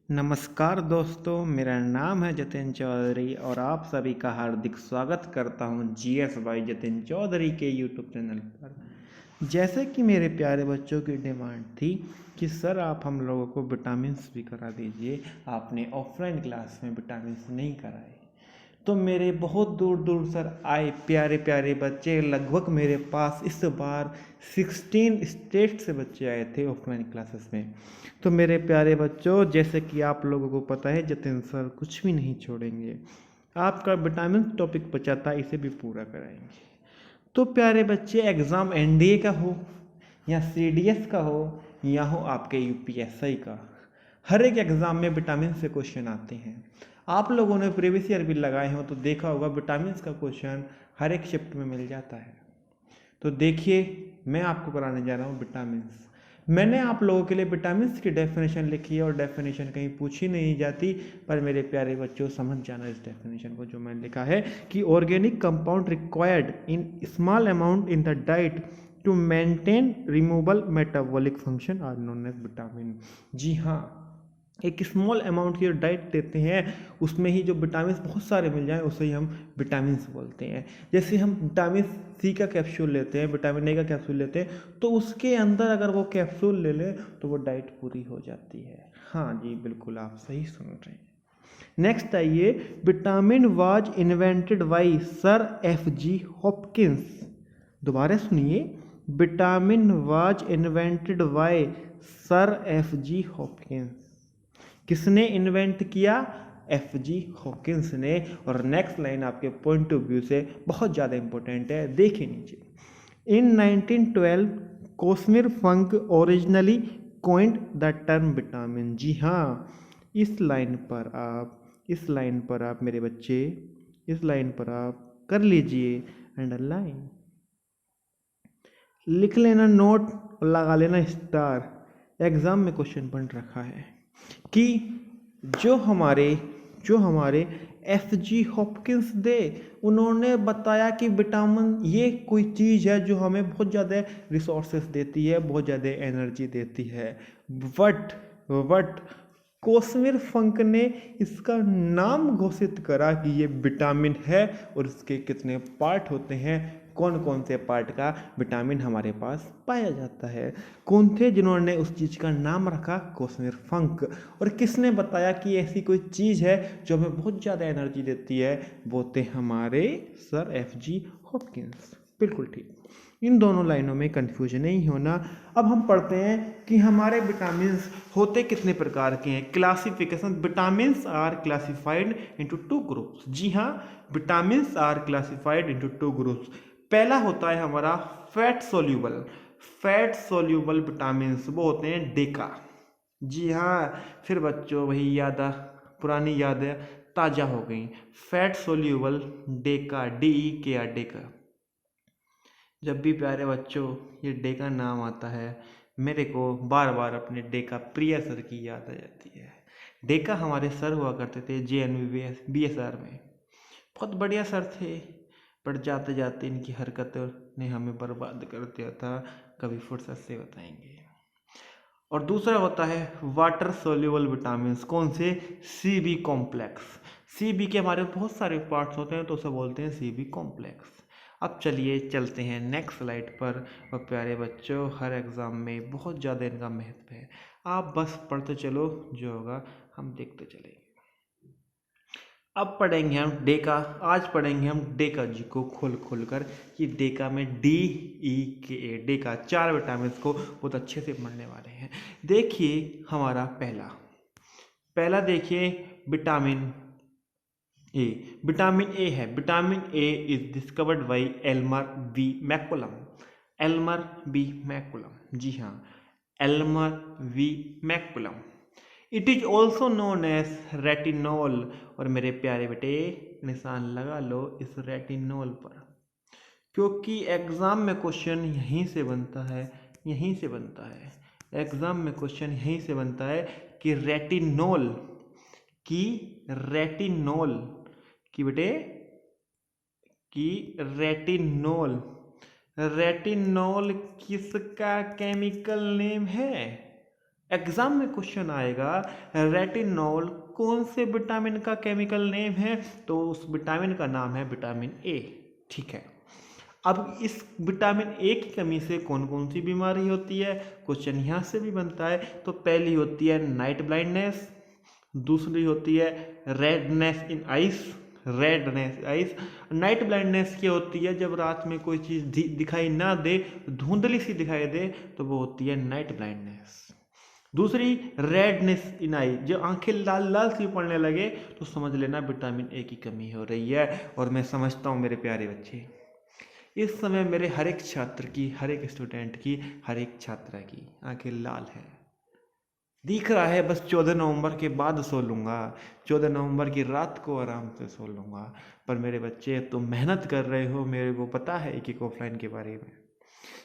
नमस्कार दोस्तों, मेरा नाम है जतिन चौधरी और आप सभी का हार्दिक स्वागत करता हूं जीएस बाई जतिन चौधरी के यूट्यूब चैनल पर। जैसे कि मेरे प्यारे बच्चों की डिमांड थी कि सर आप हम लोगों को विटामिन्स भी करा दीजिए, आपने ऑफलाइन क्लास में विटामिन्स नहीं कराए। तो मेरे बहुत दूर दूर सर आए प्यारे प्यारे बच्चे, लगभग मेरे पास इस बार 16 स्टेट से बच्चे आए थे ऑफलाइन क्लासेस में। तो मेरे प्यारे बच्चों, जैसे कि आप लोगों को पता है जतिन सर कुछ भी नहीं छोड़ेंगे। आपका विटामिन टॉपिक बचा था, इसे भी पूरा कराएंगे। तो प्यारे बच्चे, एग्ज़ाम एनडीए का हो या सीडीएस का हो या हो आपके यूपीएससी का, हर एक एग्ज़ाम में विटामिन से क्वेश्चन आते हैं। आप लोगों ने प्रीवियस ईयर भी लगाए हो तो देखा होगा विटामिन का क्वेश्चन हर एक शिफ्ट में मिल जाता है। तो देखिए, मैं आपको कराने जा रहा हूँ विटामिन्स। मैंने आप लोगों के लिए विटामिन्स की डेफिनेशन लिखी है और डेफिनेशन कहीं पूछी नहीं जाती, पर मेरे प्यारे बच्चों समझ जाना इस डेफिनेशन को जो मैंने लिखा है कि organic compound required in small amount in the diet to maintain removal metabolic function are known as vitamin. जी हाँ, एक स्मॉल अमाउंट की डाइट देते हैं, उसमें ही जो विटामिन बहुत सारे मिल जाएं उसे ही हम विटामिन बोलते हैं। जैसे हम विटामिन सी का कैप्सूल लेते हैं, विटामिन ए का कैप्सूल लेते हैं, तो उसके अंदर अगर वो कैप्सूल ले लें तो वो डाइट पूरी हो जाती है। हाँ जी, बिल्कुल आप सही सुन रहे हैं। नेक्स्ट आइए, vitamin was invented by sir F G Hopkins. दोबारा सुनिए, vitamin was invented by sir F G Hopkins. किसने इन्वेंट किया? एफ जी हॉकिंस ने। और नेक्स्ट लाइन आपके पॉइंट ऑफ व्यू से बहुत ज़्यादा इंपॉर्टेंट है, देखिए नीचे। In 1912 Casimir Funk originally coined the term vitamin. जी हाँ, इस लाइन पर आप मेरे बच्चे, इस लाइन पर आप कर लीजिए अंडरलाइन, लिख लेना नोट और लगा लेना स्टार। एग्जाम में क्वेश्चन बन रखा है कि जो हमारे एफ जी हॉपकिंस दे, उन्होंने बताया कि विटामिन ये कोई चीज़ है जो हमें बहुत ज़्यादा रिसोर्सेस देती है, बहुत ज़्यादा एनर्जी देती है। बट कोस्मिर फंक ने इसका नाम घोषित करा कि ये विटामिन है और इसके कितने पार्ट होते हैं, कौन कौन से पार्ट का विटामिन हमारे पास पाया जाता है। कौन थे जिन्होंने उस चीज़ का नाम रखा? कोस्मिर फंक। और किसने बताया कि ऐसी कोई चीज़ है जो हमें बहुत ज़्यादा एनर्जी देती है? वो थे हमारे सर एफ जी हॉपकिंस। बिल्कुल ठीक, इन दोनों लाइनों में कंफ्यूजन नहीं होना। अब हम पढ़ते हैं कि हमारे विटामिन्स होते कितने प्रकार के हैं। Classification, vitamins are classified into two groups. जी हाँ, vitamins are classified into two groups. पहला होता है हमारा फैट सोल्यूबल विटामिन्स, वो होते हैं डेका। जी हाँ, फिर बच्चों वही याद पुरानी यादें ताज़ा हो गई। Fat soluble Deka, DEKA, Deka. जब भी प्यारे बच्चों ये डे का नाम आता है, मेरे को बार बार अपने डे का प्रिय सर की याद आ जाती है। डे का हमारे सर हुआ करते थे JNV BSR में, बहुत बढ़िया सर थे, पर जाते जाते इनकी हरकतों ने हमें बर्बाद कर दिया था, कभी फुर्सत से बताएंगे। और दूसरा होता है वाटर सोल्यूबल विटामिन। कौन से? CB complex. CB के हमारे बहुत सारे पार्ट्स होते हैं तो उसे बोलते हैं CB कॉम्प्लेक्स। अब चलिए चलते हैं नेक्स्ट स्लाइड पर। और प्यारे बच्चों, हर एग्ज़ाम में बहुत ज़्यादा इनका महत्व है, आप बस पढ़ते चलो, जो होगा हम देखते चलेंगे। अब पढ़ेंगे हम डेका, आज पढ़ेंगे हम डेका जी को खोल खोल कर कि डेका में DEKA, डेका 4 विटामिन को बहुत अच्छे से पढ़ने वाले हैं। देखिए हमारा पहला देखिए विटामिन ए। विटामिन ए है, vitamin A is discovered by Elmer B McCollum. जी हाँ, Elmer V McCollum. It is also known as retinol. और मेरे प्यारे बेटे, निशान लगा लो इस रेटिनॉल पर, क्योंकि एग्जाम में क्वेश्चन यहीं से बनता है, एग्जाम में क्वेश्चन यहीं से बनता है कि रेटिनॉल की बेटे कि रेटिनॉल किसका केमिकल नेम है? एग्जाम में क्वेश्चन आएगा रेटिनॉल कौन से विटामिन का केमिकल नेम है, तो उस विटामिन का नाम है विटामिन ए। ठीक है, अब इस विटामिन ए की कमी से कौन कौन सी बीमारी होती है, क्वेश्चन यहाँ से भी बनता है। तो पहली होती है नाइट ब्लाइंडनेस, दूसरी होती है redness in eyes, redness eyes. Night blindness क्या होती है, जब रात में कोई चीज़ दिखाई ना दे, धुंधली सी दिखाई दे, तो वो होती है नाइट ब्लाइंडनेस। दूसरी रेडनेस इन आई, जब आंखें लाल लाल सी पड़ने लगे तो समझ लेना विटामिन ए की कमी हो रही है। और मैं समझता हूँ मेरे प्यारे बच्चे, इस समय मेरे हर एक छात्र की, हर एक स्टूडेंट की, हर एक छात्रा की आंखें लाल है, दिख रहा है बस 14 नवंबर के बाद सो लूँगा, 14 नवंबर की रात को आराम से सो लूँगा। पर मेरे बच्चे तुम मेहनत कर रहे हो, मेरे को पता है एक ऑफलाइन के बारे में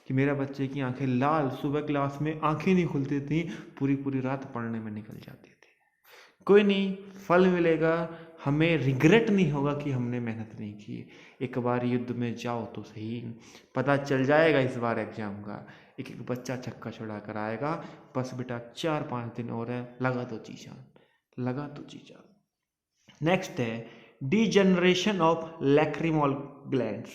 कि मेरा बच्चे की आंखें लाल, सुबह क्लास में आंखें नहीं खुलती थी, पूरी पूरी रात पढ़ने में निकल जाती थी। कोई नहीं, फल मिलेगा, हमें रिग्रेट नहीं होगा कि हमने मेहनत नहीं की। एक बार युद्ध में जाओ तो सही, पता चल जाएगा इस बार एग्जाम का। एक एक बच्चा छक्का छुड़ा कर आएगा। बस बेटा 4-5 दिन और है, लगा दो जी जान, लगा दो जी जान। नेक्स्ट है degeneration of lacrimal glands,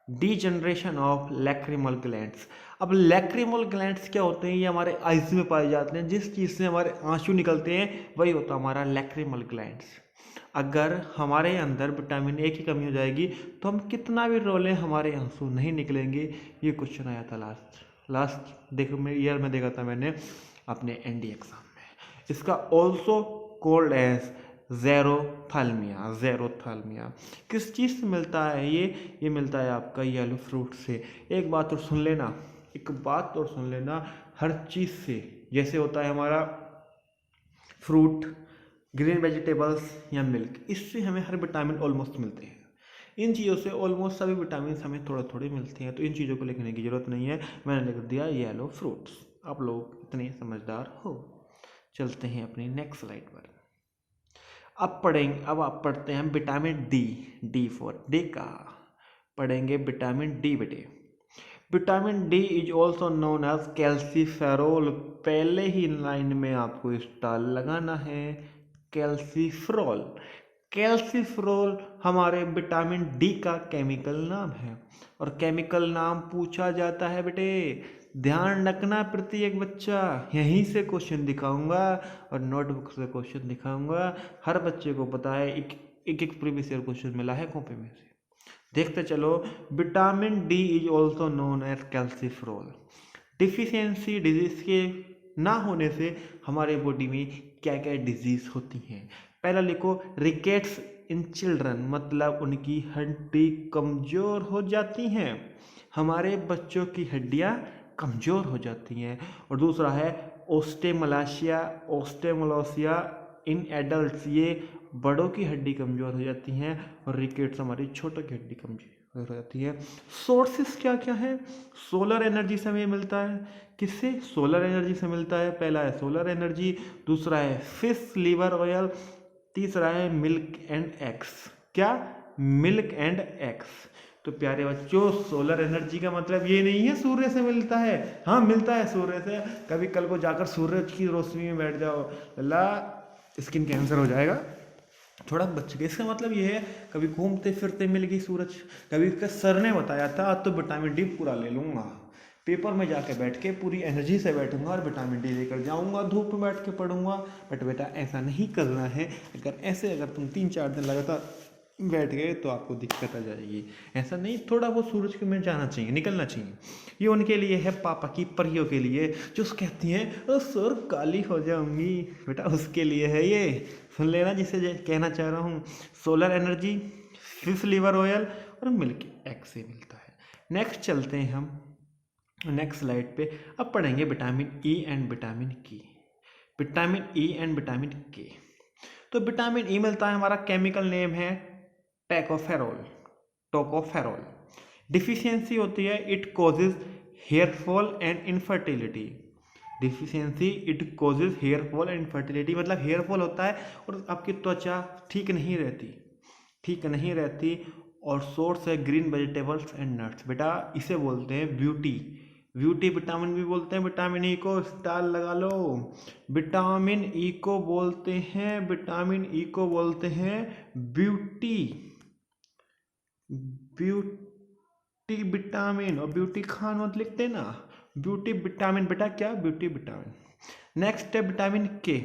degeneration of lacrimal glands. अब लैक्रिमल ग्लैंड्स क्या होते हैं, ये हमारे आइज में पाए जाते हैं, जिस चीज़ से हमारे आंसू निकलते हैं वही होता है हमारा लैक्रिमल ग्लैंड्स। अगर हमारे अंदर विटामिन ए की कमी हो जाएगी तो हम कितना भी रोलें हमारे आंसू नहीं निकलेंगे। ये क्वेश्चन आया था लास्ट देखो मैं ईयर में देखा था मैंने अपने एनडी एग्जाम में। इसका ऑल्सो कोल्ड एज ज़ेरोथाल्मिया, ज़ेरोथाल्मिया किस चीज़ से मिलता है ये मिलता है आपका येलो फ्रूट से। एक बात और सुन लेना, एक बात और सुन लेना, हर चीज़ से, जैसे होता है हमारा फ्रूट, ग्रीन वेजिटेबल्स या मिल्क, इससे हमें हर विटामिन ऑलमोस्ट मिलते हैं। इन चीज़ों से ऑलमोस्ट सभी विटामिन हमें थोड़े थोड़े मिलते हैं, तो इन चीज़ों को लिखने की ज़रूरत नहीं है, मैंने लिख दिया येलो फ्रूट्स। आप लोग इतने समझदार हो। चलते हैं अपनी नेक्स्ट स्लाइड पर। अब आप पढ़ते हैं vitamin D, D for D का पढ़ेंगे विटामिन डी बेटे। Vitamin D is also known as calciferol, पहले ही लाइन में आपको स्टार लगाना है, कैल्सीफ्रोल। कैल्सीफ्रोल हमारे विटामिन डी का केमिकल नाम है, और केमिकल नाम पूछा जाता है बेटे, ध्यान रखना प्रत्येक बच्चा, यहीं से क्वेश्चन दिखाऊंगा और नोटबुक से क्वेश्चन दिखाऊंगा। हर बच्चे को पता है, एक प्रीवियस ईयर क्वेश्चन मिला है कॉपी में से, देखते चलो। Vitamin D is also known as calciferol. Deficiency disease के ना होने से हमारे बॉडी में क्या क्या डिजीज होती हैं। पहला लिखो रिकेट्स इन चिल्ड्रन, मतलब उनकी हड्डी कमज़ोर हो जाती हैं, हमारे बच्चों की हड्डियाँ कमज़ोर हो जाती हैं। और दूसरा है ओस्टेमलाशिया, ओस्टेमोलोसिया इन एडल्ट्स, ये बड़ों की हड्डी कमज़ोर हो जाती हैं, और रिकेट्स हमारी छोटों की हड्डी कमज़ोर हो जाती है। सोर्सेस क्या क्या है, सोलर एनर्जी से हमें मिलता है, किससे, सोलर एनर्जी से मिलता है। पहला है सोलर एनर्जी, दूसरा है फिश लीवर ऑयल, तीसरा है मिल्क एंड एग्स। क्या, मिल्क एंड एग्स। तो प्यारे बच्चों, सोलर एनर्जी का मतलब ये नहीं है सूर्य से मिलता है, हाँ मिलता है सूर्य से। कभी कल को जाकर सूरज की रोशनी में बैठ जाओ, अल्लाह स्किन कैंसर हो जाएगा थोड़ा बच्चे के। इसका मतलब ये है कभी घूमते फिरते मिल गई सूरज, कभी इसका सर ने बताया था तो विटामिन डी पूरा ले लूँगा, पेपर में जाके बैठ के पूरी एनर्जी से बैठूंगा और विटामिन डी लेकर जाऊंगा, धूप में बैठ के पढ़ूंगा। बट बेटा ऐसा नहीं करना है, अगर तुम 3-4 दिन लगातार बैठ गए तो आपको दिक्कत आ जाएगी। ऐसा नहीं, थोड़ा वो सूरज के में जाना चाहिए, निकलना चाहिए। ये उनके लिए है, पापा की परियों के लिए जो कहती हैं सर काली हो जाऊंगी, बेटा उसके लिए है ये, सुन लेना जिसे कहना चाह रहा हूँ। Solar energy, fish liver oil और मिल्क एग से मिलता है। नेक्स्ट चलते हैं हम नेक्स्ट स्लाइड पे। अब पढ़ेंगे विटामिन ई एंड विटामिन के, विटामिन ई एंड विटामिन के। तो विटामिन ई मिलता है, हमारा केमिकल नेम है टैकोफेरोल, टोकोफेरोल। डिफिशियंसी होती है, it causes hair fall and infertility, deficiency it causes hair fall and infertility, मतलब हेयर फॉल होता है और आपकी त्वचा ठीक नहीं रहती, ठीक नहीं रहती। और सोर्स है ग्रीन वेजिटेबल्स एंड नट्स, बेटा इसे बोलते हैं ब्यूटी, ब्यूटी विटामिन भी बोलते हैं, विटामिन ई को स्टार लगा लो। विटामिन ई को बोलते हैं, विटामिन ई को बोलते हैं ब्यूटी, ब्यूटी विटामिन, और ब्यूटी खान मत लिखते हैं ना, ब्यूटी विटामिन बेटा, क्या ब्यूटी विटामिन। नेक्स्ट है विटामिन के।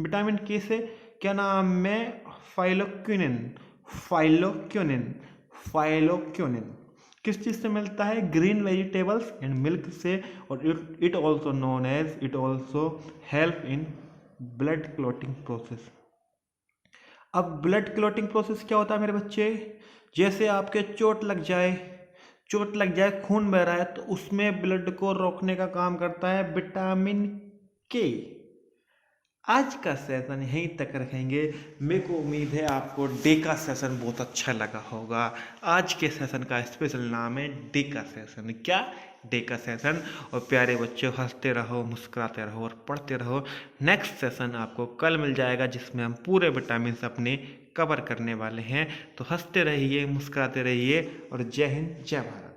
विटामिन के से क्या नाम है, फाइलोक्विनिन, फाइलोक्विनिन, फाइलोक्विनिन किस चीज़ से मिलता है, ग्रीन वेजिटेबल्स एंड मिल्क से, और it also known as, it also help in blood clotting process. अब ब्लड क्लॉटिंग प्रोसेस क्या होता है मेरे बच्चे, जैसे आपके चोट लग जाए, चोट लग जाए, खून बह रहा है, तो उसमें ब्लड को रोकने का काम करता है विटामिन के। आज का सेशन यहीं तक रखेंगे। मेरे को उम्मीद है आपको डे का सेशन बहुत अच्छा लगा होगा। आज के सेशन का स्पेशल नाम है डे का सेशन। क्या, डे का सेशन। और प्यारे बच्चों, हंसते रहो, मुस्कुराते रहो और पढ़ते रहो। नेक्स्ट सेशन आपको कल मिल जाएगा, जिसमें हम पूरे विटामिन अपने कवर करने वाले हैं। तो हंसते रहिए, मुस्कुराते रहिए, और जय हिंद, जय भारत।